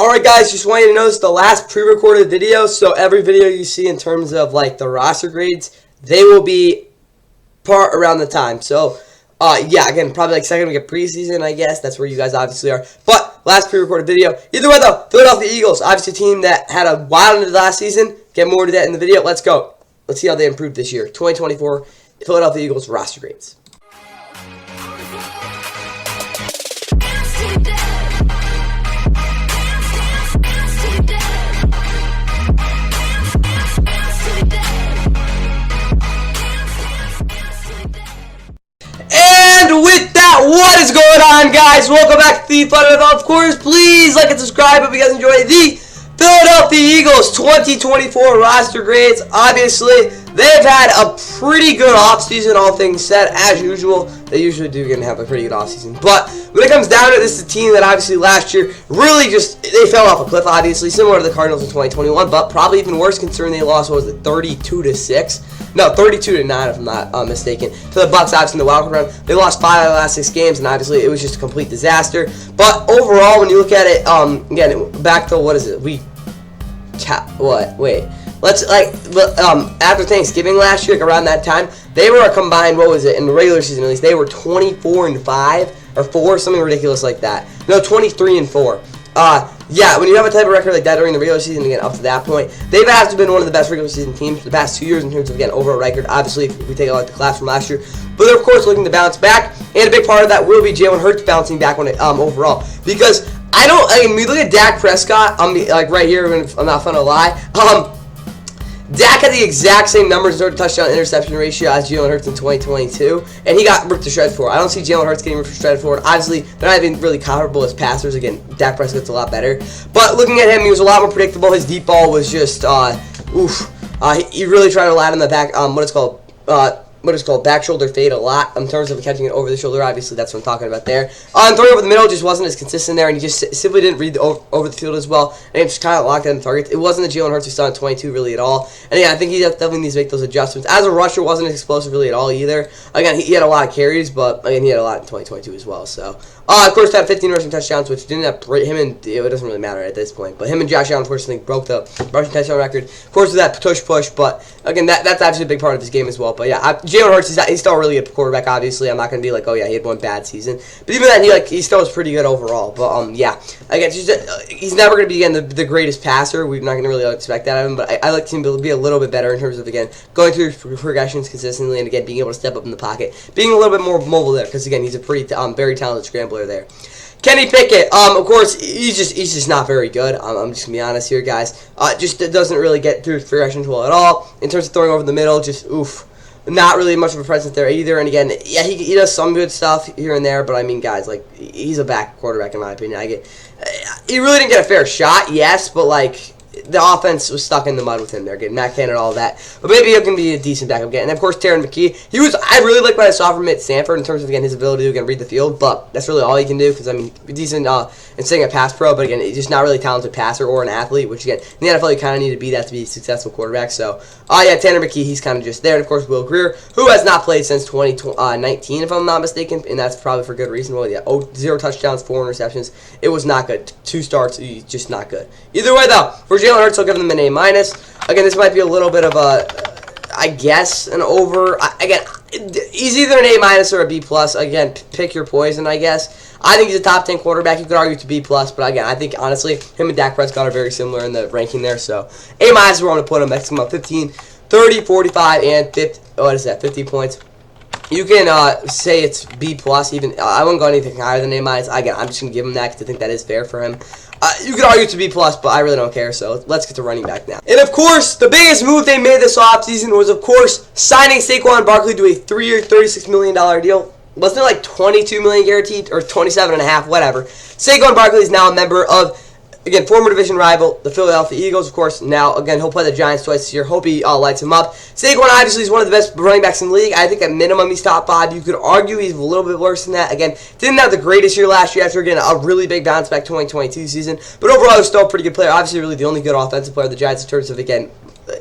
Alright guys, just want you to know this is the last pre-recorded video, so every video you see in terms of like the roster grades, they will be part around the time. So, yeah, again, probably like second week of preseason, I guess. That's where you guys obviously are. But, last pre-recorded video. Either way though, Philadelphia Eagles, obviously a team that had a wild into the last season. Get more to that in the video. Let's go. Let's see how they improved this year. 2024 Philadelphia Eagles roster grades. And with that, what is going on, guys? Welcome back to the Fun NFL. Of course, please like and subscribe if you guys enjoy the Philadelphia Eagles 2024 roster grades. Obviously, they've had a pretty good offseason, all things said, as usual. They usually do have a pretty good offseason. But when it comes down to it, this is a team that obviously last year really just, they fell off a cliff, obviously, similar to the Cardinals in 2021, but probably even worse considering they lost, what was it, 32-6? No, 32-9 if I'm not mistaken. To the Bucs, obviously, in the wild card round. They lost 5 out of the last 6 games, and obviously it was just a complete disaster. But overall, when you look at it, again, back to, what is it, after Thanksgiving last year, like around that time, they were a combined, what was it, in the regular season at least, they were 24-5 or 4, something ridiculous like that. No, 23-4. Yeah, when you have a type of record like that during the regular season, again, up to that point, they've actually been one of the best regular season teams the past 2 years in terms of, again, overall record. Obviously, if we take a look at the class from last year, but they're, of course, looking to bounce back, and a big part of that will be Jalen Hurts bouncing back when it, overall, because when we look at Dak Prescott, like right here, I'm not fun to lie, Dak had the exact same numbers in terms of touchdown-interception ratio as Jalen Hurts in 2022, and he got ripped to shreds for it. I don't see Jalen Hurts getting ripped to shreds for it. Obviously, they're not even really comparable as passers. Again, Dak Prescott's a lot better. But looking at him, he was a lot more predictable. His deep ball was just, he really tried to land in the back, what is called back shoulder fade a lot in terms of catching it over the shoulder. Obviously, that's what I'm talking about there. Throwing over the middle just wasn't as consistent there, and he just simply didn't read over the field as well, and he just kind of locked in the targets. It wasn't the Jalen Hurts we saw in 22 really at all, and yeah, I think he definitely needs to make those adjustments. As a rusher, wasn't as explosive really at all either. Again, he had a lot of carries, but again, he had a lot in 2022 as well. So, of course, had 15 rushing touchdowns, which didn't have him and it doesn't really matter at this point, but him and Josh Allen, unfortunately, broke the rushing touchdown record. Of course, with that push, but again, that's actually a big part of his game as well. But yeah, Jalen Hurts, he's still a really good quarterback. Obviously, I'm not going to be like, oh yeah, he had one bad season, but even then, he still was pretty good overall. But yeah, again, he's never going to be again the greatest passer. We're not going to really expect that of him. But I like him to be a little bit better in terms of again going through progressions consistently and again being able to step up in the pocket, being a little bit more mobile there because again he's a pretty very talented scrambler there. Kenny Pickett, of course, he's just not very good. I'm just going to be honest here, guys. Just doesn't really get through progressions well at all. In terms of throwing over the middle, just, not really much of a presence there either. And again, yeah, he does some good stuff here and there, but I mean, guys, like, he's a back quarterback in my opinion. He really didn't get a fair shot, yes, but, like, the offense was stuck in the mud with him there, getting Matt Cannon and all that. But maybe he can be a decent backup again. And of course, Terran McKee. I really like what I saw from him at Stanford in terms of again his ability to again read the field. But that's really all he can do because I mean, decent in saying a pass pro, but again, he's just not really a talented passer or an athlete. Which again, in the NFL, you kind of need to be that to be a successful quarterback. So, yeah, Tanner McKee, he's kind of just there. And of course, Will Greer, who has not played since 2019, if I'm not mistaken, and that's probably for good reason. Well, yeah, 0 touchdowns, 4 interceptions. It was not good. 2 starts, just not good. Either way, though, for Jalen Hurts, I'll give him an A-. Again, this might be a little bit of a, I guess, an over. Again, he's either an A- or a B+. Again, pick your poison, I guess. I think he's a top 10 quarterback. You could argue to B+, but again, I think, honestly, him and Dak Prescott are very similar in the ranking there. So, A- is where I'm going to put him. That's about 15, 30, 45, and 50, what is that, 50 points. You can say it's B+, even. I wouldn't go anything higher than A-. Again, I'm just going to give him that because I think that is fair for him. You could argue to B+, but I really don't care, so let's get to running back now. And, of course, the biggest move they made this offseason was, of course, signing Saquon Barkley to a 3-year, $36 million deal. Wasn't it like $22 million guaranteed, or $27.5, whatever. Saquon Barkley is now a member of, again, former division rival, the Philadelphia Eagles, of course. Now, again, he'll play the Giants twice this year. Hope he lights him up. Saquon, obviously, is one of the best running backs in the league. I think at minimum he's top 5. You could argue he's a little bit worse than that. Again, didn't have the greatest year last year after getting a really big bounce back 2022 season. But overall, he's still a pretty good player. Obviously, really the only good offensive player of the Giants in terms of, again,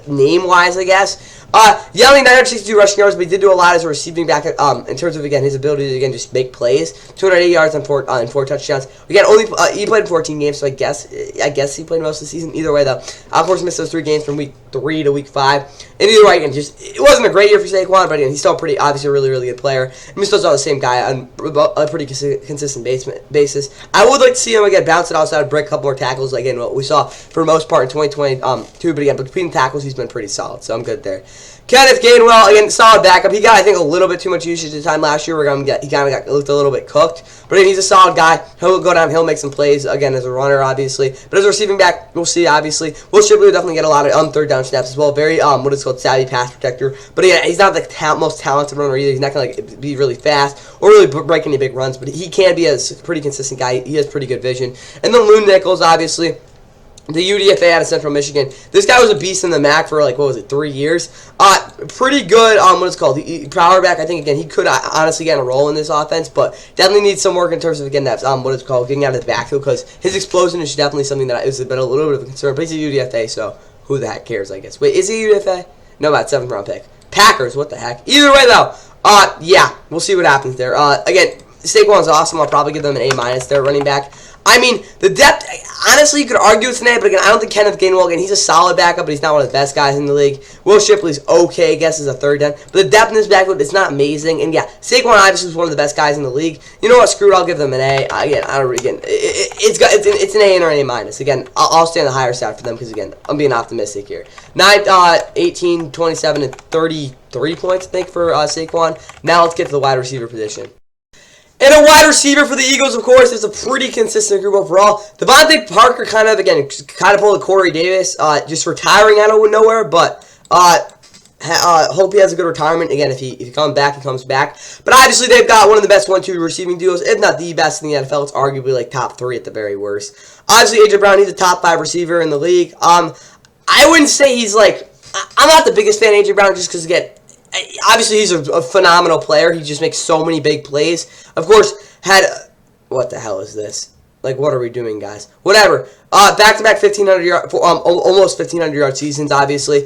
name-wise, I guess. Yeah, only 962 rushing yards, but he did do a lot as a receiving back. In terms of again his ability to again just make plays. 280 yards on 4 touchdowns. Again, only he played in 14 games, so I guess he played most of the season. Either way, though, of course, missed those 3 games from week 3 to week 5. And either way, again, just it wasn't a great year for Saquon, but again, he's still pretty obviously a really good player. And he's still the same guy on a pretty consistent basis. I would like to see him again bounce it outside, break a couple more tackles. Again, what we saw for the most part in 2022, but again, between the tackles, he's been pretty solid, so I'm good there. Kenneth Gainwell, again, solid backup. He got, I think, a little bit too much usage at the time last year. He kind of looked a little bit cooked. But again, he's a solid guy. He'll go down, he'll make some plays, again, as a runner, obviously. But as a receiving back, we'll see, obviously. Will Shipley will definitely get a lot of third down snaps as well. Very, what is called savvy pass protector. But again, he's not the most talented runner either. He's not going to be really fast or really break any big runs. But he can be a pretty consistent guy. He has pretty good vision. And then Loon Nichols, obviously. The UDFA out of Central Michigan. This guy was a beast in the MAC for, like, 3 years. Pretty good, power back. I think, again, he could honestly get a role in this offense, but definitely needs some work in terms of, again, that's, getting out of the backfield, because his explosion is definitely something that is a little bit of a concern. But he's a UDFA, so who the heck cares, I guess. Wait, is he a UDFA? No, about 7th round pick. Packers, what the heck. Either way, though, yeah, we'll see what happens there. Again, Saquon's awesome. I'll probably give them an A- there, running back. I mean, the depth, honestly, you could argue it's an A, but again, I don't think Kenneth Gainwell, again, he's a solid backup, but he's not one of the best guys in the league. Will Shipley's okay, I guess, as a third down. But the depth in this backfield is not amazing. And yeah, Saquon obviously is one of the best guys in the league. You know what? Screw it, I'll give them an A. It's an A or an A-. Again, I'll stay on the higher side for them because, again, I'm being optimistic here. 9, 18, 27, and 33 points, I think, for Saquon. Now let's get to the wide receiver position. And a wide receiver for the Eagles, of course, is a pretty consistent group overall. Devontae Parker kind of pulled a Corey Davis, just retiring out of nowhere, but hope he has a good retirement. Again, if he comes back, he comes back. But obviously, they've got one of the best 1-2 receiving duos, if not the best in the NFL. It's arguably like top 3 at the very worst. Obviously, A.J. Brown, he's a top 5 receiver in the league. I wouldn't say he's like, I'm not the biggest fan of A.J. Brown just because, again, obviously, he's a phenomenal player. He just makes so many big plays. Of course, what the hell is this? Like, what are we doing, guys? Whatever. Back-to-back 1,500 yard, almost 1,500 yard seasons. Obviously,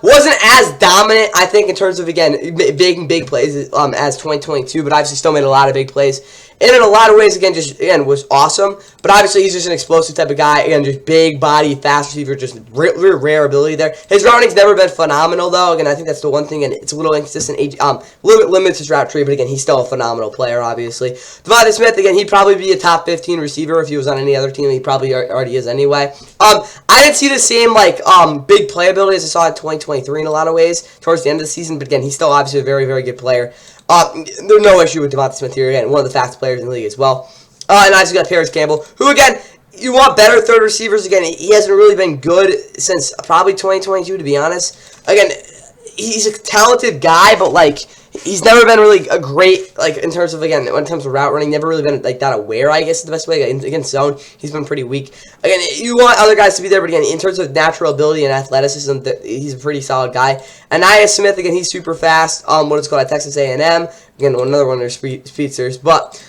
wasn't as dominant, I think, in terms of, again, big plays as 2022. But obviously, still made a lot of big plays. And in a lot of ways, again, was awesome. But obviously, he's just an explosive type of guy. Again, just big body, fast receiver, just rare ability there. His routing's never been phenomenal, though. Again, I think that's the one thing, and it's a little inconsistent. A little bit limits his route tree, but again, he's still a phenomenal player, obviously. Devontae Smith, again, he'd probably be a top 15 receiver if he was on any other team. He probably already is anyway. I didn't see the same, big playability as I saw in 2023 in a lot of ways towards the end of the season, but again, he's still obviously a very good player. There's no issue with Devontae Smith here. Again, one of the fastest players in the league as well. And obviously got Paris Campbell, who, again, you want better third receivers. Again, he hasn't really been good since probably 2022, to be honest. Again, he's a talented guy, but, he's never been really a great, in terms of route running, never really been, that aware, I guess is the best way. Against zone, he's been pretty weak. Again, you want other guys to be there, but again, in terms of natural ability and athleticism, he's a pretty solid guy. Anaya Smith, again, he's super fast. At Texas A&M. Again, another one of their speedsters. But,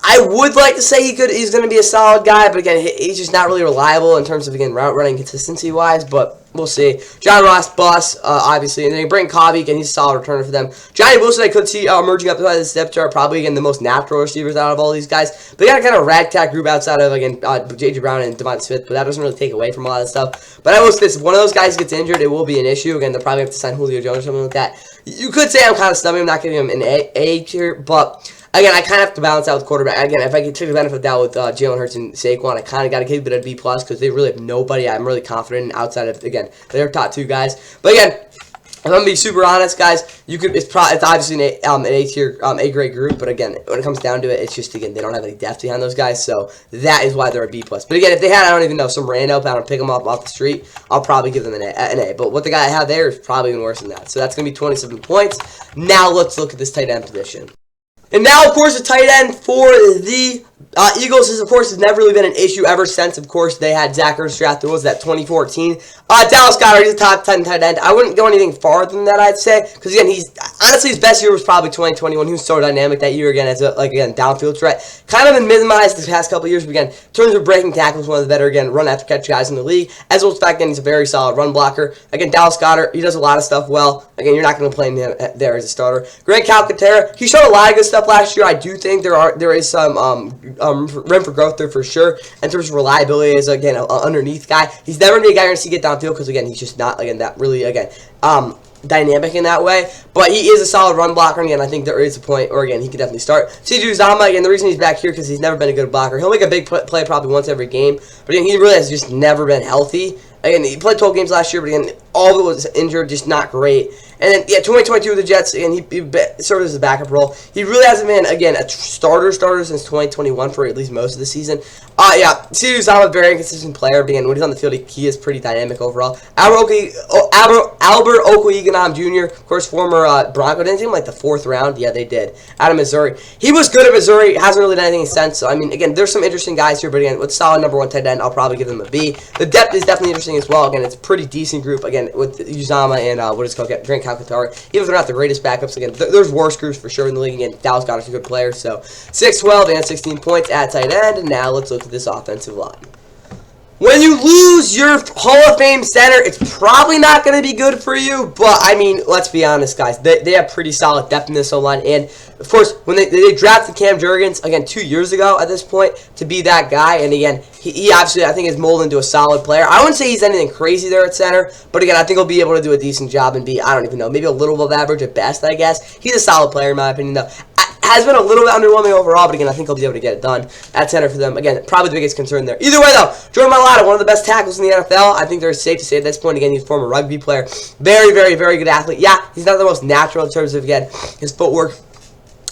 I would like to say he's going to be a solid guy, but again, he's just not really reliable in terms of, again, route running consistency-wise, but we'll see. John Ross, Bus, obviously, and then Brent Covey, again, he's a solid returner for them. Johnny Wilson, I could see emerging up the step chart, probably, again, the most natural receivers out of all these guys. But they got a kind of ragtag group outside of, again, J.J. Brown and Devontae Smith, but that doesn't really take away from a lot of stuff. But I will say this, if one of those guys gets injured, it will be an issue. Again, they'll probably have to sign Julio Jones or something like that. You could say I'm kind of snubbing him, not giving him an A tier, but again, I kind of have to balance out with quarterback. Again, if I could take the benefit of that with Jalen Hurts and Saquon, I kind of got to give it a B+ because they really have nobody I'm really confident in outside of, again, their top 2 guys. But again, if I'm going to be super honest, guys, it's obviously an A tier, A grade group, but again, when it comes down to it, it's just, again, they don't have any depth behind those guys, so that is why they're a B+. But again, if they had, I don't even know, some rando out and pick them up off the street, I'll probably give them an A. But what the guy I have there is probably even worse than that. So that's going to be 27 points. Now let's look at this tight end position. And now, of course, the tight end for the Eagles, of course, has never really been an issue ever since, of course, they had Zach Ertz drafted. What was that, 2014? Dallas Goedert, he's a top 10 tight end. I wouldn't go anything farther than that, I'd say, because, again, honestly, his best year was probably 2021. He was so dynamic that year, again, as a, downfield threat. Kind of been minimized the past couple of years, but, again, in terms of breaking tackles, one of the better, again, run-after-catch guys in the league, as well as the fact that he's a very solid run blocker. Again, Dallas Goedert, he does a lot of stuff well. Again, you're not going to play him there as a starter. Grant Calcaterra, he showed a lot of good stuff last year. I do think there is some room for growth there for sure. In terms of reliability as, again, an underneath guy. He's never going to be a guy you're going to see get downfield because, again, he's just not, again, that really, again, dynamic in that way. But he is a solid run blocker, and, again, I think there is a point where, again, he could definitely start. C.J. Uzomah, again, the reason he's back here because he's never been a good blocker. He'll make a big play probably once every game, but, again, he really has just never been healthy. Again, he played 12 games last year, but, again, all of it was injured, just not great. And then, yeah, 2022 with the Jets, and he served as a backup role. He really hasn't been, again, a starter since 2021 for at least most of the season. Yeah, C.J. Uzomah, a very inconsistent player, but, again, when he's on the field, he is pretty dynamic overall. Albert Okwuegbunam Jr., of course, former Bronco, didn't seem like the 4th round. Yeah, they did. Out of Missouri. He was good at Missouri. Hasn't really done anything since. So, I mean, again, there's some interesting guys here, but, again, with solid number 1 tight end, I'll probably give them a B. The depth is definitely interesting as well. Again, it's a pretty decent group, again, with Uzomah and what is called Grant Calcaterra. Even if they're not the greatest backups, again, there's worse groups for sure in the league. Again, Dallas Goedert's a good player. So, 6-12 and 16 points at tight end. And now let's look at this offensive line. When you lose your Hall of Fame center, it's probably not going to be good for you. But, I mean, let's be honest, guys. They have pretty solid depth in this O-line. And, of course, when they drafted Cam Jurgens, again, 2 years ago at this point, to be that guy. And, again, he obviously, I think, is molded into a solid player. I wouldn't say he's anything crazy there at center. But, again, I think he'll be able to do a decent job and be, I don't even know, maybe a little above average at best, I guess. He's a solid player, in my opinion, though. Has been a little bit underwhelming overall, but again, I think he'll be able to get it done at center for them. Again, probably the biggest concern there. Either way, though, Jordan Mailata, one of the best tackles in the NFL. I think they're safe to say at this point. Again, he's a former rugby player. Very, very, very good athlete. Yeah, he's not the most natural in terms of, again, his footwork.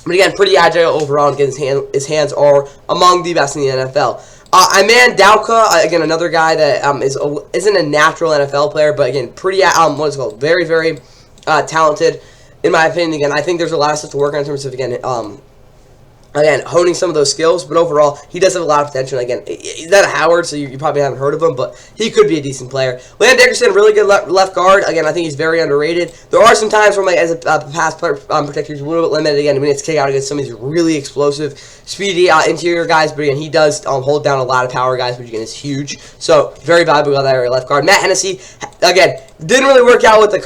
But again, pretty agile overall. Again, his hands are among the best in the NFL. Iman Dauka, again, another guy that isn't a natural NFL player, but again, pretty, very, very talented. In my opinion, again, I think there's a lot of stuff to work on in terms of, again, honing some of those skills. But overall, he does have a lot of potential. Again, he's not a Howard, so you probably haven't heard of him, but he could be a decent player. Landon Dickerson, really good left guard. Again, I think he's very underrated. There are some times where, as a pass protector, he's a little bit limited. Again, when it's kick out against some of these really explosive, speedy interior guys. But again, he does hold down a lot of power guys, which again is huge. So very valuable on that area left guard. Matt Hennessy, again, didn't really work out with the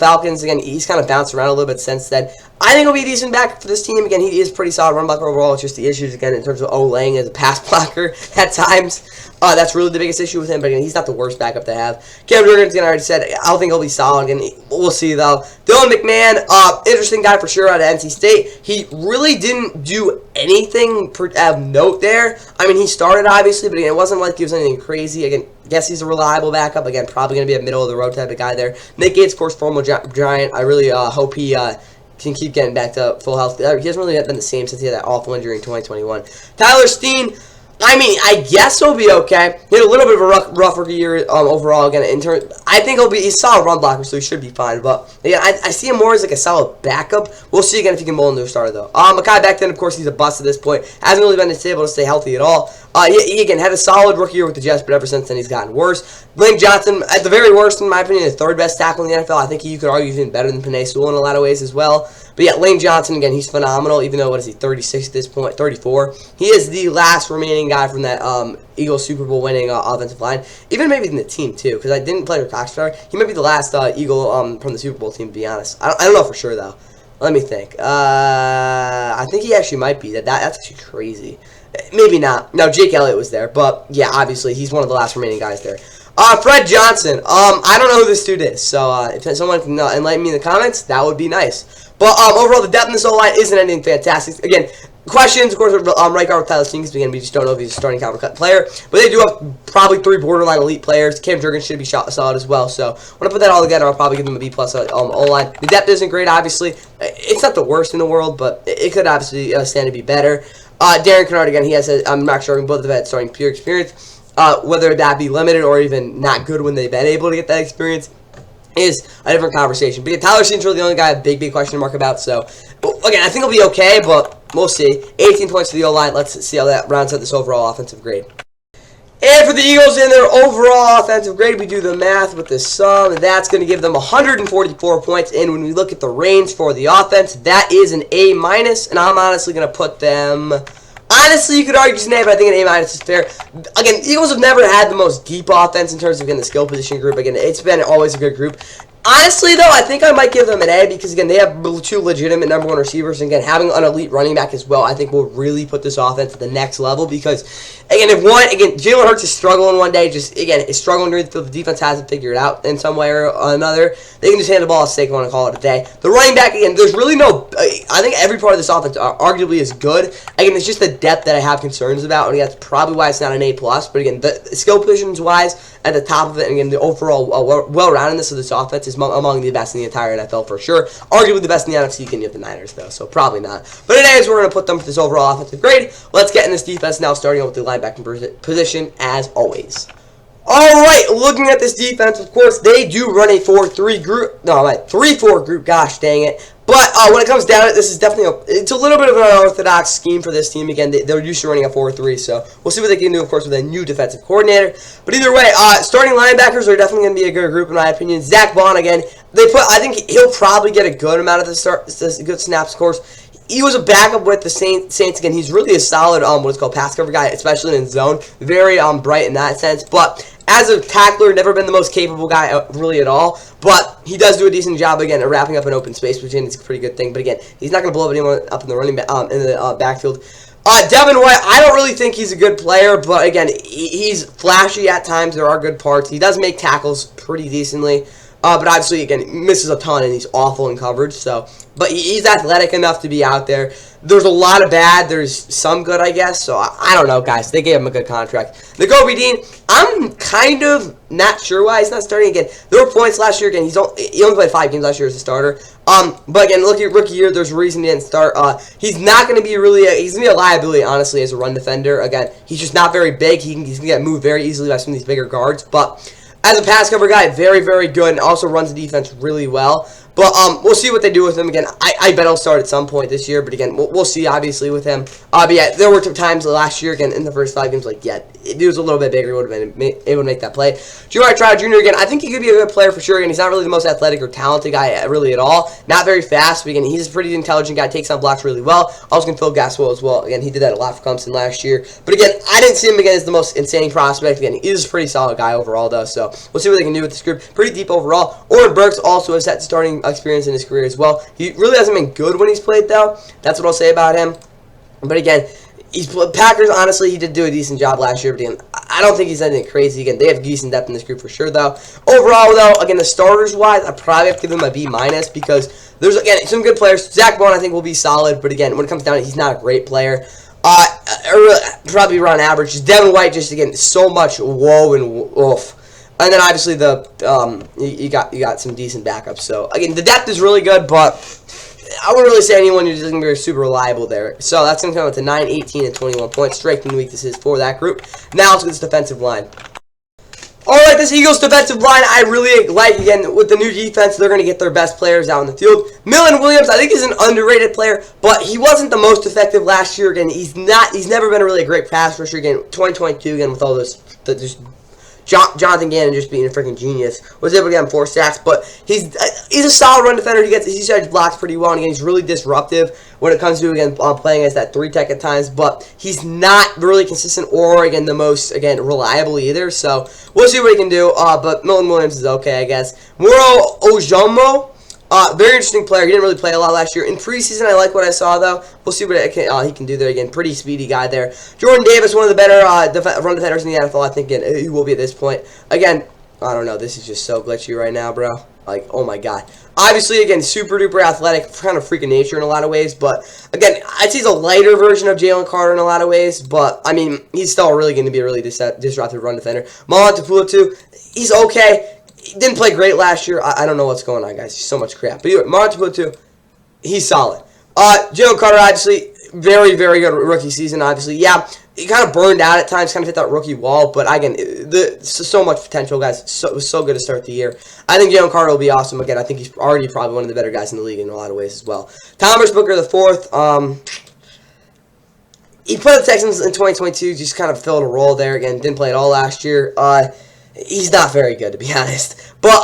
Falcons. Again, he's kind of bounced around a little bit since then. I think he'll be a decent back for this team. Again, he is pretty solid run blocker overall. It's just the issues, again, in terms of Lang as a pass blocker at times. That's really the biggest issue with him. But again, he's not the worst backup to have. Cam Jurgens, again, I already said, I don't think he'll be solid. Again, we'll see, though. Dylan McMahon, interesting guy for sure out of NC State. He really didn't do anything of note there. I mean, he started, obviously, but again, it wasn't like he was anything crazy. Again, guess he's a reliable backup. Again, probably going to be a middle-of-the-road type of guy there. Nick Gates, of course, former Giant. I really hope he can keep getting back to full health. He hasn't really been the same since he had that awful injury in 2021. Tyler Steen, I mean, I guess he'll be okay. He had a little bit of a rough rookie year overall. Again, I think he's a solid run blocker, so he should be fine. But again, I see him more as like a solid backup. We'll see again if he can mold into a starter though. Micah back then, of course, he's a bust at this point. Hasn't really been able to stay healthy at all. He again had a solid rookie year with the Jets, but ever since then he's gotten worse. Lane Johnson, at the very worst, in my opinion, the 3rd best tackle in the NFL. I think you could argue he's even better than Penei Sewell in a lot of ways as well. But yeah, Lane Johnson, again, he's phenomenal, even though, 36 at this point, 34. He is the last remaining guy from that Eagles Super Bowl winning offensive line. Even maybe in the team, too, because I didn't play with Coxstar. He might be the last Eagle from the Super Bowl team, to be honest. I don't know for sure, though. Let me think. I think he actually might be. That's actually crazy. Maybe not. No, Jake Elliott was there. But, yeah, obviously, he's one of the last remaining guys there. Fred Johnson. I don't know who this dude is. So, if someone can enlighten me in the comments, that would be nice. But, overall, the depth in this O-line isn't anything fantastic. Again, questions, of course, right guard with Tyler Steen, because again, we just don't know if he's a starting caliber player. But they do have probably 3 borderline elite players. Cam Jurgens should be solid as well. So, when I put that all together, I'll probably give them a B+ O-line. The depth isn't great, obviously. It's not the worst in the world, but it could obviously stand to be better. Darren Kennard, again, I'm not sure, both of them had starting pure experience. Whether that be limited or even not good when they've been able to get that experience is a different conversation. But yeah, Tyler Steen's really the only guy I have a big question mark about. So, again, I think he'll be okay, but we'll see. 18 points for the O-line. Let's see how that rounds out this overall offensive grade. And for the Eagles in their overall offensive grade, we do the math with the sum. That's going to give them 144 points. And when we look at the range for the offense, that is an A-. And I'm honestly going to put them... Honestly, you could argue it's an A, but I think an A- is fair. Again, Eagles have never had the most deep offense in terms of, again, the skill position group. Again, it's been always a good group. Honestly, though, I think I might give them an A because, again, they have 2 legitimate #1 receivers. And, again, having an elite running back as well, I think will really put this offense at the next level because, again, Jalen Hurts is struggling one day, is struggling during the field. The defense hasn't figured it out in some way or another. They can just hand the ball to Saquon and call it a day. The running back, again, there's really no, I think every part of this offense arguably is good. Again, it's just the depth that I have concerns about, and again, that's probably why it's not an A+. But, again, the skill positions-wise, at the top of it, and again, the overall well-roundedness of this offense is among the best in the entire NFL for sure. Arguably the best in the NFC. You can get the Niners, though, so probably not. But anyways, we're going to put them for this overall offensive grade. Let's get in this defense now, starting with the linebacking position, as always. Alright, looking at this defense, of course, they do run a 4-3 group. No, 3-4 group, gosh dang it. But when it comes down to it, this is definitely it's a little bit of an unorthodox scheme for this team. Again, they're used to running a 4-3, so we'll see what they can do, of course, with a new defensive coordinator. But either way, starting linebackers are definitely going to be a good group, in my opinion. Zach Bond, again, I think he'll probably get a good amount of good snaps, of course. He was a backup with the Saints. Again, he's really a solid, what's called pass cover guy, especially in zone. Very bright in that sense. But as a tackler, never been the most capable guy really at all. But he does do a decent job, again, at wrapping up an open space, which is a pretty good thing. But again, he's not going to blow anyone up in the backfield. Devin White, I don't really think he's a good player, but again, he's flashy at times. There are good parts. He does make tackles pretty decently. But obviously, again, misses a ton, and he's awful in coverage. But he's athletic enough to be out there. There's a lot of bad. There's some good, I guess. So I don't know, guys. They gave him a good contract. Nakobe Dean, I'm kind of not sure why he's not starting again. There were points last year. Again, he only played 5 games last year as a starter. But again, look at rookie year. There's a reason he didn't start. He's not going to be he's going to be a liability, honestly, as a run defender. Again, he's just not very big. He's going to get moved very easily by some of these bigger guards. But as a pass cover guy, very, very good, and also runs the defense really well. But we'll see what they do with him. Again, I bet he'll start at some point this year. But again, we'll see, obviously, with him. But yeah, there were times last year, again, in the first 5 games, if he was a little bit bigger, he would have been able to make that play. Junior Trout Jr., again, I think he could be a good player for sure. Again, he's not really the most athletic or talented guy really at all. Not very fast, but again, he's a pretty intelligent guy. Takes on blocks really well. Also can fill gas well as well. Again, he did that a lot for Clemson last year. But again, I didn't see him again as the most insane prospect. Again, he is a pretty solid guy overall, though. So we'll see what they can do with this group. Pretty deep overall. Oren Burks also has that starting experience in his career as well. He really hasn't been good when he's played, though. That's what I'll say about him. But again, Packers, honestly, he did do a decent job last year. But again, I don't think he's anything crazy. Again, they have decent depth in this group for sure, though. Overall, though, again, the starters-wise, I probably have to give him a B- because there's, again, some good players. Zach Bond, I think, will be solid. But again, when it comes down to it, he's not a great player. Probably around average. Devin White, just, again, so much whoa and woof. And then obviously you got some decent backups. So again, the depth is really good, but I wouldn't really say anyone who's going to be super reliable there. So that's going to come up to 9, 18, and 21 points. Strength and weaknesses for that group. Now let's look at this defensive line. Alright, this Eagles defensive line, I really like. Again, with the new defense, they're going to get their best players out in the field. Millen Williams, I think, is an underrated player, but he wasn't the most effective last year. Again, he's never been a really great pass rusher. Again, 2022, again, with all this Jonathan Gannon just being a freaking genius, was able to get him 4 sacks, but he's a solid run defender. He sheds blocks pretty well, and again, he's really disruptive when it comes to, again, playing as that 3-tech at times, but he's not really consistent or, again, the most, again, reliable either, so we'll see what he can do, but Milton Williams is okay, I guess. Muro Ojomo, very interesting player. He didn't really play a lot last year. In preseason, I like what I saw, though. We'll see what he can do there. Again, pretty speedy guy there. Jordan Davis, one of the better run defenders in the NFL, I think, he will be at this point. Again, I don't know. This is just so glitchy right now, bro. Like, oh my god. Obviously, again, super duper athletic, kind of freak of nature in a lot of ways. But again, I'd say he's a lighter version of Jalen Carter in a lot of ways. But I mean, he's still really going to be a really disruptive run defender. Malan Tapulatu, he's okay. He didn't play great last year. I don't know what's going on, guys. He's so much crap. But anyway, Malan Tapulatu, he's solid. Jalen Carter, obviously, very, very good rookie season, obviously. Yeah, he kind of burned out at times, kind of hit that rookie wall. But again, so much potential, guys. It was so good to start the year. I think Jalen Carter will be awesome. Again, I think he's already probably one of the better guys in the league in a lot of ways as well. Thomas Booker the fourth. He played the Texans in 2022, just kind of filled a role there. Again, didn't play at all last year. He's not very good, to be honest. But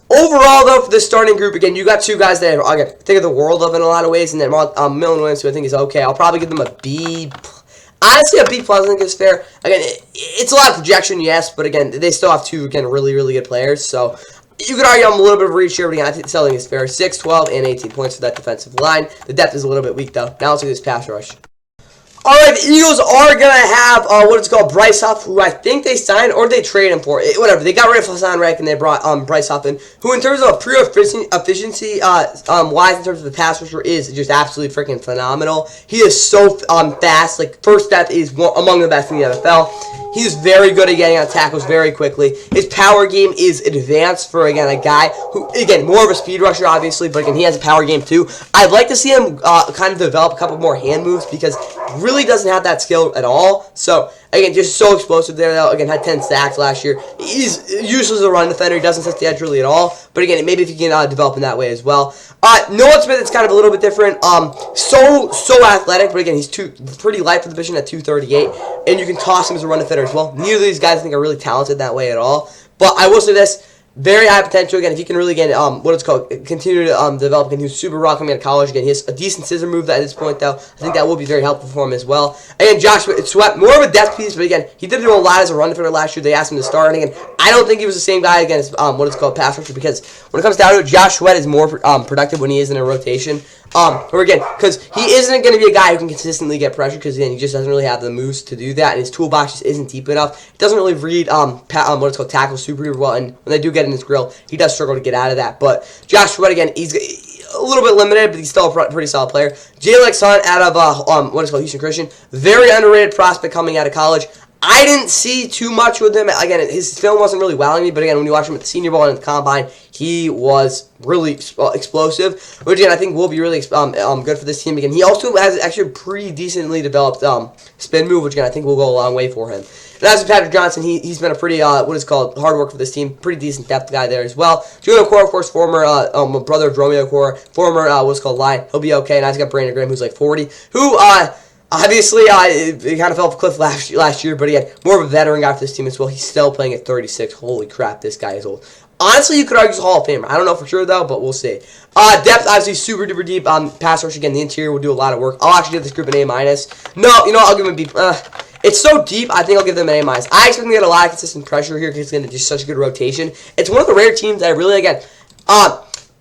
overall, though, for the starting group, again, you got two guys that I think of the world of in a lot of ways, and then Millen Williams, who I think is okay. I'll probably give them a B. Honestly, a B plus I think is fair. Again, it's a lot of projection, yes, but again, they still have two, again, really, really good players. So you could argue I'm a little bit of a reach here, but again, I think the selling is fair. 6, 12, and 18 points for that defensive line. The depth is a little bit weak, though. Now let's do this pass rush. Alright, the Eagles are going to have what it's called Bryce Huff, who I think they signed or they traded him for. Whatever. They got rid of Hassan Reddick and they brought Bryce Huff in, who in terms of pure efficiency wise in terms of the pass rusher is just absolutely freaking phenomenal. He is so fast. Like, first step is among the best in the NFL. He's very good at getting on tackles very quickly. His power game is advanced for, again, a guy who, again, more of a speed rusher, obviously, but, again, he has a power game, too. I'd like to see him kind of develop a couple more hand moves because really doesn't have that skill at all. So, again, just so explosive there, though. Again, had 10 sacks last year. He's useless as a run defender. He doesn't touch the edge really at all. But, again, maybe if you can develop in that way as well. Noah Smith is kind of a little bit different. So athletic, but, again, he's pretty light for the position at 238. And you can toss him as a run defender as well. Neither of these guys I think are really talented that way at all. But I will say this. Very high potential. Again, if he can really get what it's called, continue to develop. Again, he's super raw coming out of college. Again, he has a decent scissor move at this point, though. I think that will be very helpful for him as well. Again, Josh Sweat, more of a depth piece, but again, he did do a lot as a run defender last year. They asked him to start, and again, I don't think he was the same guy against what it's called pass rusher because when it comes down to it, Josh Sweat is more productive when he is in a rotation. Or again, because he isn't going to be a guy who can consistently get pressure because again, he just doesn't really have the moves to do that, and his toolbox just isn't deep enough. He doesn't really read what it's called tackle super well, and when they do get in his grill, he does struggle to get out of that. But Josh Sweat again, he's a little bit limited, but he's still a pretty solid player. Jalen Hunt out of what is called Houston Christian, very underrated prospect coming out of college. I didn't see too much with him. Again, his film wasn't really wowing me, but again, when you watch him at the Senior Bowl and at the Combine, he was really explosive, which again, I think will be really good for this team. Again, he also has actually a pretty decently developed spin move, which again, I think will go a long way for him. And as for Patrick Johnson, he's been a pretty, what is called, hard work for this team. Pretty decent depth guy there as well. Julio Core, of course, former brother of Romeo Core, former, what's called line. He'll be okay. And I just got Brandon Graham, who's like 40, who, obviously, he kind of fell off a cliff last year, but again, more of a veteran guy for this team as well. He's still playing at 36. Holy crap, this guy is old. Honestly, you could argue he's a Hall of Famer. I don't know for sure, though, but we'll see. Depth, obviously, super duper deep. Pass rush, again, the interior will do a lot of work. I'll actually give this group an A-. No, you know, I'll give him a B. It's so deep, I think I'll give them an A-. I expect them to get a lot of consistent pressure here because it's going to do such a good rotation. It's one of the rare teams that I really, again,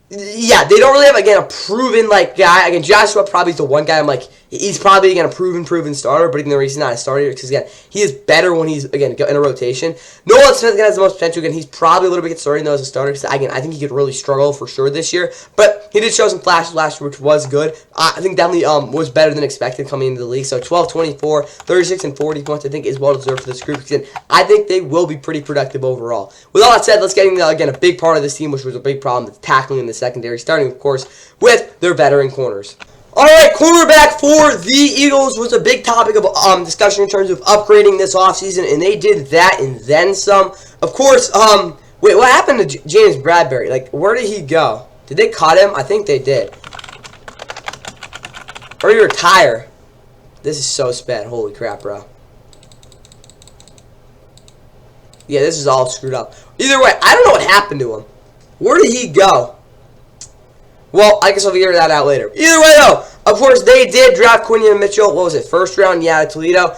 yeah, they don't really have, again, a proven, like, guy. Again, Joshua probably is the one guy I'm like, he's probably, again, a proven starter, but again, the reason he's not a starter because, again, he is better when he's, again, in a rotation. Nolan Smith, again, has the most potential. Again, he's probably a little bit starting, though, as a starter because, again, I think he could really struggle for sure this year, but he did show some flashes last year, which was good. I think definitely was better than expected coming into the league, so 12, 24, 36, and 40 points, I think, is well-deserved for this group because, again, I think they will be pretty productive overall. With all that said, let's get into, again, a big part of this team, which was a big problem, the tackling in the secondary, starting, of course, with their veteran corners. Alright, cornerback for the Eagles was a big topic of discussion in terms of upgrading this offseason, and they did that and then some. Of course, wait, what happened to James Bradbury? Like, where did he go? Did they cut him? I think they did. Or he retire. This is so sped. Holy crap, bro. Yeah, this is all screwed up. Either way, I don't know what happened to him. Where did he go? Well, I guess I'll figure that out later. Either way, though, of course, they did draft Quinion Mitchell. What was it? First round? Yeah, Toledo.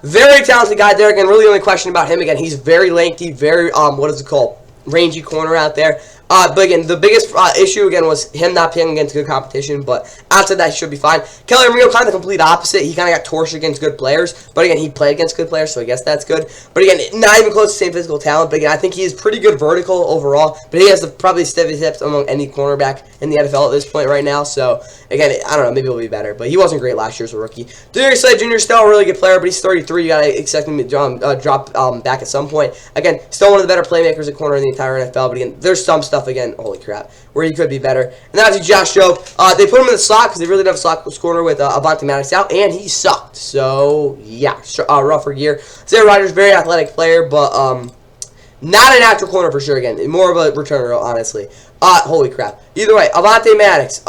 Very talented guy there. Again, really only question about him. Again, he's very lengthy, very, what is it called? Rangy corner out there. But again, the biggest issue, again, was him not playing against good competition. But outside that, he should be fine. Kelly Romeo, kind of the complete opposite. He kind of got torched against good players. But again, he played against good players, so I guess that's good. But again, not even close to the same physical talent. But again, I think he is pretty good vertical overall. But he has probably the stiffest hips among any cornerback in the NFL at this point right now. So again, I don't know, maybe he'll be better. But he wasn't great last year as a rookie. Darius Slade Jr. still a really good player, but he's 33. You got to expect him to drop back at some point. Again, still one of the better playmakers at corner in the entire NFL. But again, there's some stuff, again, holy crap, where he could be better. And then obviously Josh Jobe. They put him in the slot because they really didn't have a slot corner with Avonte Maddox out, and he sucked. So, yeah, rougher year. Zay Rogers, very athletic player, but not a natural corner for sure, again. More of a returner, honestly. Holy crap. Either way, Avonte Maddox.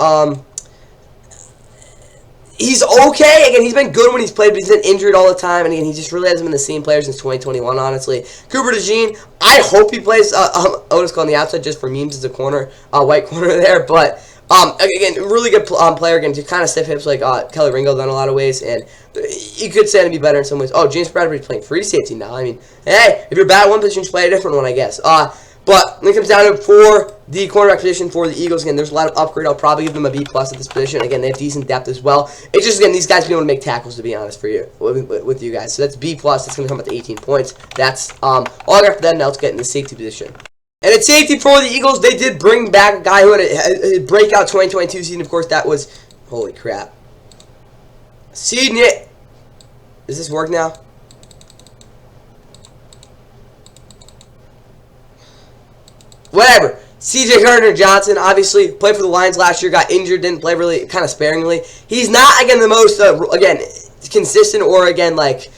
he's okay. Again, he's been good when he's played, but he's been injured all the time. And again, he just really hasn't been the same player since 2021, honestly. Cooper DeJean, I hope he plays Otis on the outside just for memes as a corner, white corner there. But again, really good player. Again, to kind of stiff hips like Kelly Ringo in a lot of ways. And you could say to be better in some ways. Oh, James Bradbury's playing free safety now. I mean, hey, if you're bad at one position, just play a different one, I guess. But when it comes down to for the cornerback position for the Eagles, again, there's a lot of upgrade. I'll probably give them a B+ at this position. Again, they have decent depth as well. It's just, again, these guys being able to make tackles, to be honest, for you, with you guys. So that's B+. That's going to come up to 18 points. That's all I got for them. Now let's get in the safety position. And at safety for the Eagles, they did bring back a guy who had a breakout 2022 season. Of course, that was, holy crap. Does this work now? Whatever. C.J. Gardner-Johnson, obviously, played for the Lions last year, got injured, didn't play really, kind of sparingly. He's not, again, the most, again, consistent or, again, like,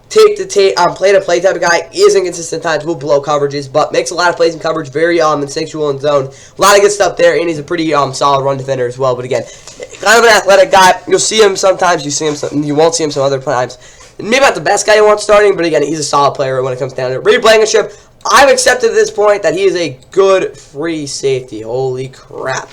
play-to-play type of guy. He is inconsistent at times, will blow coverages, but makes a lot of plays in coverage, very instinctual in zone. A lot of good stuff there, and he's a pretty solid run defender as well. But, again, kind of an athletic guy. You'll see him sometimes, you won't see him some other times. Maybe not the best guy you want starting, but, again, he's a solid player when it comes down to it. Reed Blankenship, I've accepted at this point that he is a good free safety. Holy crap.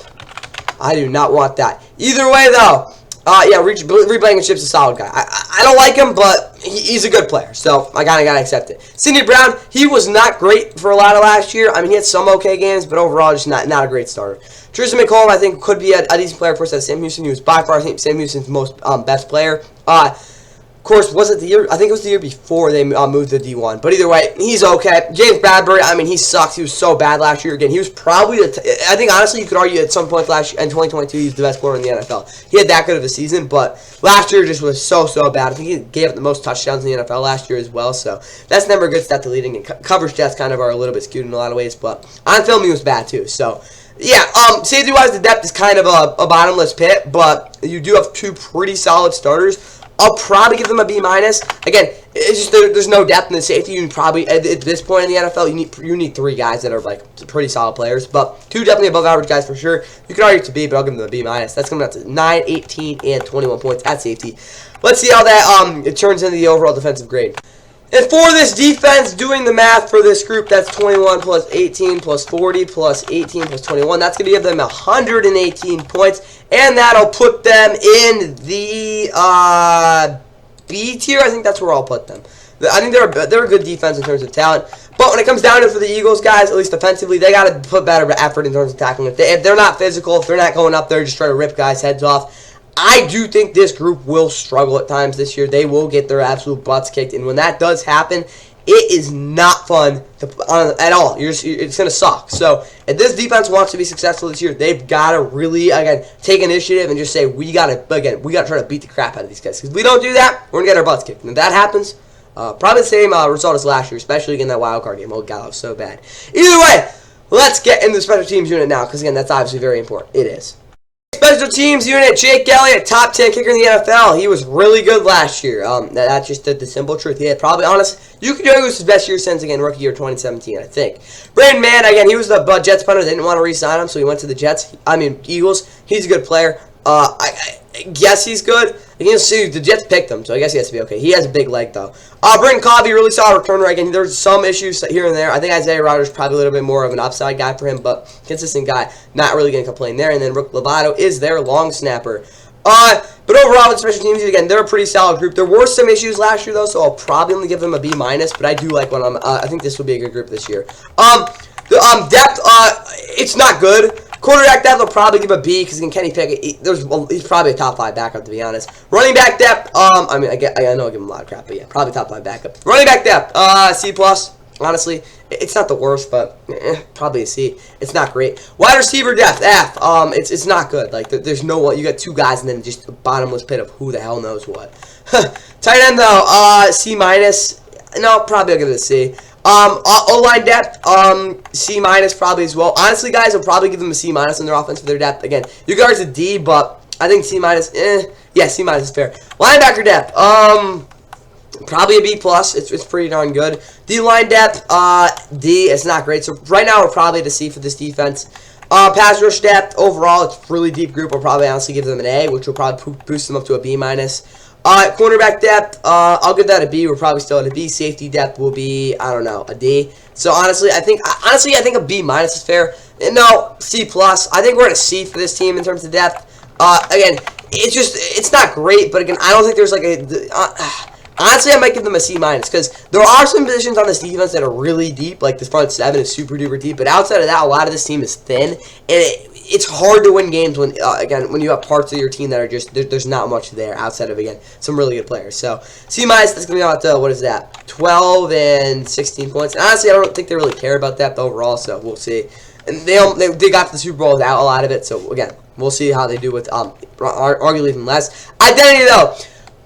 I do not want that. Either way, though, yeah, Reed Blankenship's a solid guy. I don't like him, but he's a good player, so I gotta accept it. Sidney Brown, he was not great for a lot of last year. I mean, he had some okay games, but overall, just not a great starter. Tristan McCollum, I think, could be a decent player for us at Sam Houston. He was by far, I think, Sam Houston's most best player. Of course, was it the year? I think it was the year before they moved to D1. But either way, he's okay. James Bradbury, I mean, he sucks. He was so bad last year. Again, he was probably I think, honestly, you could argue at some point last year, in 2022, he was the best player in the NFL. He had that good of a season, but last year just was so bad. I think he gave up the most touchdowns in the NFL last year as well. So that's never a good stat to leading. And coverage stats kind of are a little bit skewed in a lot of ways. But on film, he was bad, too. So yeah, safety-wise, the depth is kind of a bottomless pit, but you do have two pretty solid starters. I'll probably give them a B-. Again, it's just there's no depth in the safety. You probably at this point in the NFL, you need three guys that are like pretty solid players, but two definitely above average guys for sure. You could argue it's a B, but I'll give them a B-. That's coming out to 9, 18, and 21 points at safety. Let's see how that it turns into the overall defensive grade. And for this defense, doing the math for this group, that's 21 plus 18 plus 40 plus 18 plus 21. That's going to give them 118 points, and that'll put them in the B tier. I think that's where I'll put them. I think they're a good defense in terms of talent. But when it comes down to it for the Eagles, guys, at least defensively, they got to put better effort in terms of tackling. If they're not physical, if they're not going up there just trying to rip guys' heads off, I do think this group will struggle at times this year. They will get their absolute butts kicked, and when that does happen, it is not fun at all. It's going to suck. So if this defense wants to be successful this year, they've got to really, again, take initiative and just say, we got to try to beat the crap out of these guys. Because if we don't do that, we're going to get our butts kicked. And if that happens, probably the same result as last year, especially in that wild card game. Oh, God, that was so bad. Either way, let's get into the special teams unit now, because, again, that's obviously very important. It is. Special teams unit, Jake Elliott, top 10 kicker in the NFL. He was really good last year. That's just the simple truth. He had probably, honest, you could argue it was his best year since, again, rookie year 2017, I think. Brandon Mann, again, he was the Jets punter. They didn't want to re-sign him, so he went to the Eagles. He's a good player. I guess he's good. You can see the Jets picked him, so I guess he has to be okay. He has a big leg, though. Britton Covey, really solid returner. Again, there's some issues here and there. I think Isaiah Rodgers is probably a little bit more of an upside guy for him, but consistent guy. Not really going to complain there. And then Rick Lovato is their long snapper. But overall, with special teams, again, they're a pretty solid group. There were some issues last year, though, so I'll probably only give them a B-, but I do like one. I think this will be a good group this year. Depth, it's not good. Quarterback depth, I'll probably give a B because Kenny Pickett, he's probably a top 5 backup, to be honest. Running back depth, I know I give him a lot of crap, but yeah, probably top 5 backup. Running back depth, C+. Honestly, it's not the worst, but probably a C. It's not great. Wide receiver depth, F. It's not good. Like there's no one. You got 2 guys and then just a bottomless pit of who the hell knows what. Tight end though, C-. No, probably I'll give it a C. O-line depth, C- probably as well. Honestly, guys, I'll probably give them a C- in their offense for their depth. Again, you guys a D, but I think C-, yeah, C- is fair. Linebacker depth, probably a B+. It's pretty darn good. D-line depth, D. It's not great. So right now we're probably at a C for this defense. Pass rush depth, overall, it's a really deep group. I'll probably honestly give them an A, which will probably boost them up to a B-. Cornerback depth, I'll give that a B. We're probably still at a B. Safety depth will be, I don't know, a D. So honestly, I think a B- is fair. And no, C+. I think we're at a C for this team in terms of depth. Again, it's not great, but again, I don't think there's like honestly, I might give them a C- because there are some positions on this defense that are really deep, like the front seven is super duper deep. But outside of that, a lot of this team is thin, and it's hard to win games when when you have parts of your team that are just there's not much there outside of some really good players. So C-, that's gonna be about what is that, 12 and 16 points. And honestly, I don't think they really care about that overall. So we'll see. And they got to the Super Bowl without a lot of it. So again, we'll see how they do with arguably even less. Identity though.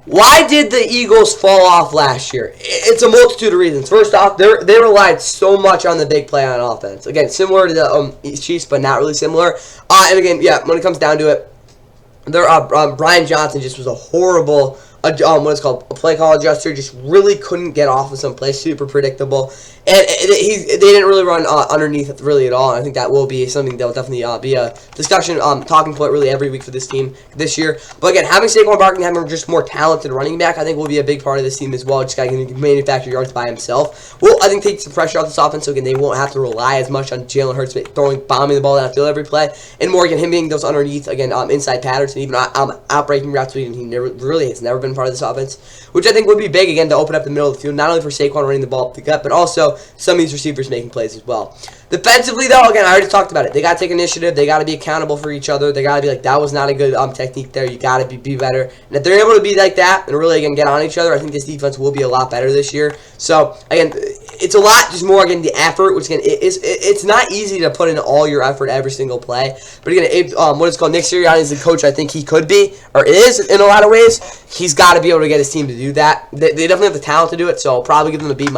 Why did the Eagles fall off last year? It's a multitude of reasons. First off, they relied so much on the big play on offense. Again, similar to the Chiefs, but not really similar. And again, yeah, when it comes down to it, Brian Johnson just was a horrible, what is called a play call adjuster. Just really couldn't get off of some play. Super predictable. And they didn't really run underneath really at all. And I think that will be something that will definitely be a discussion, talking point really every week for this team this year. But again, having Saquon Barkley, having just more talented running back, I think will be a big part of this team as well. Just guy can manufacture yards by himself. Well, I think take some pressure off this offense. So again, they won't have to rely as much on Jalen Hurts bombing the ball downfield every play, and more again him being those underneath inside patterns and even outbreaking routes. He has never been part of this offense, which I think would be big again to open up the middle of the field, not only for Saquon running the ball up the gut, but also some of these receivers making plays as well. Defensively, though, again, I already talked about it. They got to take initiative. They got to be accountable for each other. They got to be like, that was not a good technique there. You got to be better. And if they're able to be like that and really, again, get on each other, I think this defense will be a lot better this year. So, again, it's a lot just more, again, the effort, which, again, it's not easy to put in all your effort every single play. But, again, what is called Nick Sirianni is the coach I think he could be, or is in a lot of ways. He's got to be able to get his team to do that. They definitely have the talent to do it, so I'll probably give them a B-.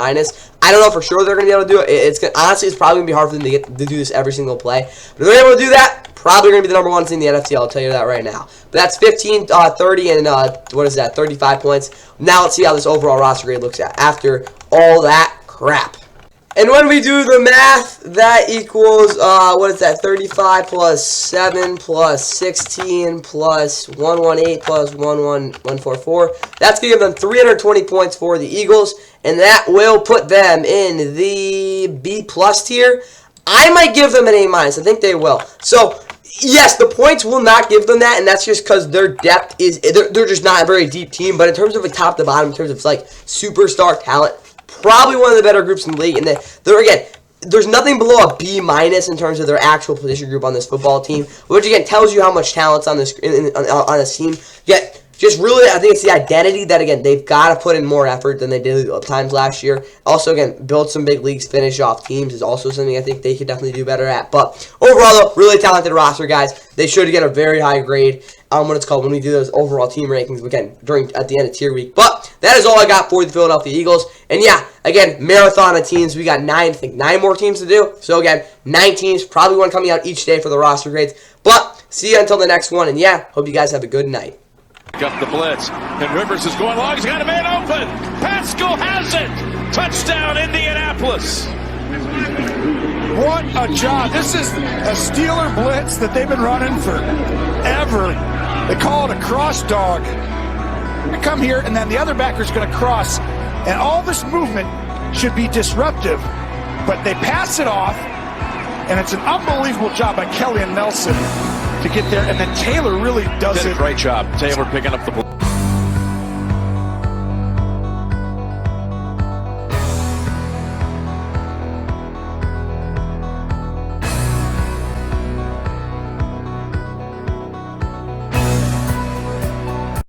I don't know for sure they're going to be able to do it. Honestly, it's probably going to be hard for them to do this every single play. But if they're able to do that, probably going to be the #1 team in the NFC. I'll tell you that right now. But that's 15, 30, and 35 points. Now let's see how this overall roster grade looks after all that crap. And when we do the math, that equals, 35 plus 7 plus 16 plus 118 plus 144. That's going to give them 320 points for the Eagles, and that will put them in the B+ tier. I might give them an A-. I think they will. So, yes, the points will not give them that, and that's just because their depth they're just not a very deep team. But in terms of a top to bottom, in terms of like superstar talent, probably one of the better groups in the league. And there's nothing below a B- in terms of their actual position group on this football team, which again tells you how much talent's on this team. Yet, just really, I think it's the identity that, again, they've got to put in more effort than they did at times last year. Also, again, build some big leagues, finish off teams is also something I think they could definitely do better at. But overall, though, really talented roster, guys. They should get a very high grade when we do those overall team rankings, again, at the end of tier week. But that is all I got for the Philadelphia Eagles. And yeah, again, marathon of teams. We got 9 more teams to do. So again, 9 teams, probably one coming out each day for the roster grades. But see you until the next one. And yeah, hope you guys have a good night. Got the blitz, and Rivers is going long. He's got a man open. Pascal has it. Touchdown, Indianapolis. What a job. This is a Steeler blitz that they've been running forever. They call it a cross dog. I come here, and then the other backer's going to cross, and all this movement should be disruptive, but they pass it off, and it's an unbelievable job by Kelly and Nelson to get there, and then Taylor really does it. Great job. Taylor picking up the ball.